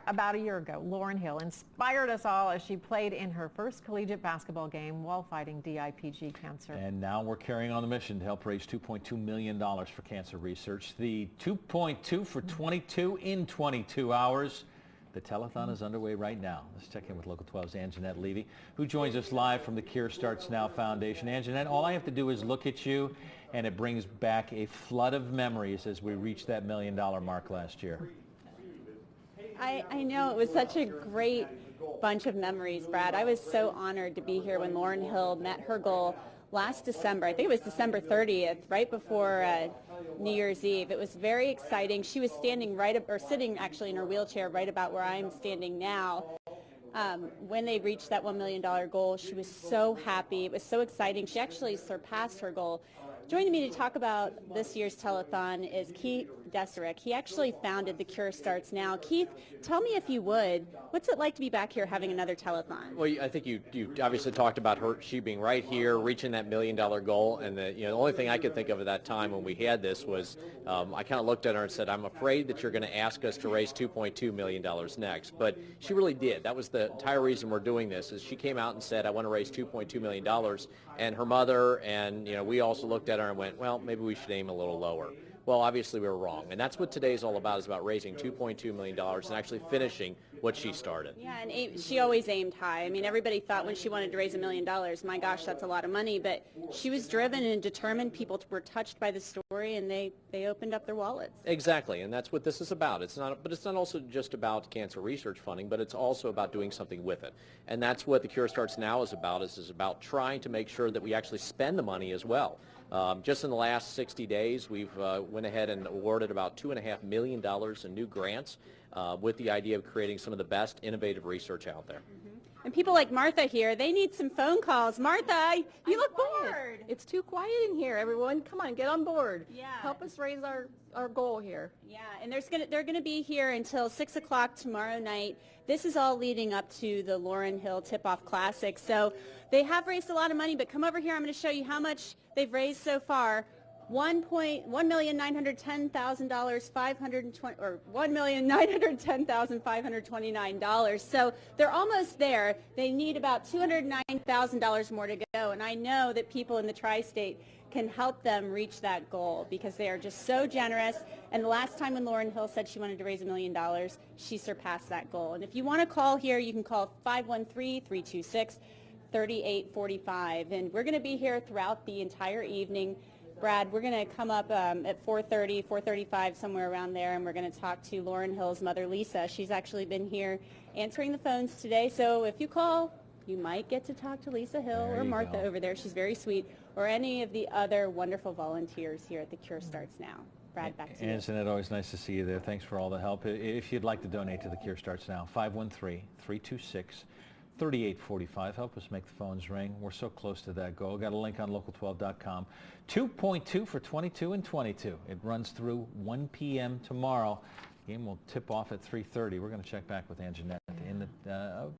about a year ago, Lauren Hill inspired us all as she played in her first collegiate basketball game while fighting DIPG cancer. And now we're carrying on the mission to help raise $2.2 million for cancer research. The 2.2 for 22 in 22 hours. The telethon is underway right now. Let's check in with Local 12's Anjanette Levy, who joins us live from the Cure Starts Now Foundation. Anjanette, all I have to do is look at you, and it brings back a flood of memories as we reached that $1 million mark last year. I know, it was such a great bunch of memories, Brad. I was so honored to be here when Lauren Hill met her goal last December. I think it was December 30th, right before New Year's Eve. It was very exciting. She was standing sitting actually in her wheelchair right about where I'm standing now. When they reached that $1 million goal, she was so happy. It was so exciting. She actually surpassed her goal. Joining me to talk about this year's telethon is Keith Deserick. He actually founded The Cure Starts Now. Keith, tell me if you would, what's it like to be back here having another telethon? Well, I think you obviously talked about she being right here, reaching that $1 million goal, and the only thing I could think of at that time when we had this was I kind of looked at her and said, I'm afraid that you're going to ask us to raise $2.2 million next. But she really did. That was the entire reason we're doing this, is she came out and said, I want to raise $2.2 million, and her mother and we also looked at her and went, well, maybe we should aim a little lower. Well, obviously we were wrong, and that's what today's all about, is about raising $2.2 million and actually finishing what she started. Yeah, and she always aimed high. I mean, everybody thought when she wanted to raise $1 million, my gosh, that's a lot of money, but she was driven and determined. People were touched by the story, and they opened up their wallets. Exactly, and that's what this is about. It's not also just about cancer research funding, but it's also about doing something with it. And that's what The Cure Starts Now is about, is about trying to make sure that we actually spend the money as well. Just in the last 60 days, we've went ahead and awarded about $2.5 million in new grants with the idea of creating some of the best innovative research out there. And people like Martha here, they need some phone calls. Martha, you look bored. It's too quiet in here, everyone. Come on, get on board. Yeah. Help us raise our goal here. Yeah, and they're going to be here until 6 o'clock tomorrow night. This is all leading up to the Lauren Hill Tip-Off Classic. So they have raised a lot of money, but come over here. I'm going to show you how much they've raised so far. $1,910,529. So they're almost there. They need about $209,000 more to go, and I know that people in the tri-state can help them reach that goal because they are just so generous. And the last time when Lauren Hill said she wanted to raise $1 million, she surpassed that goal. And if you want to call here, you can call 513-326-3845. And we're going to be here throughout the entire evening. Brad, we're going to come up at 4:30, 4:35, somewhere around there, and we're going to talk to Lauren Hill's mother, Lisa. She's actually been here answering the phones today, so if you call, you might get to talk to Lisa Hill or Martha over there. She's very sweet, or any of the other wonderful volunteers here at The Cure Starts Now. Brad, back to you. Isn't it always nice to see you there? Thanks for all the help. If you'd like to donate to The Cure Starts Now, 513-326-3845. Help us make the phones ring. We're so close to that goal. Got a link on local12.com. 2.2 for 22 and 22. It runs through 1 p.m. tomorrow. Game will tip off at 3:30. We're going to check back with Anjanette in the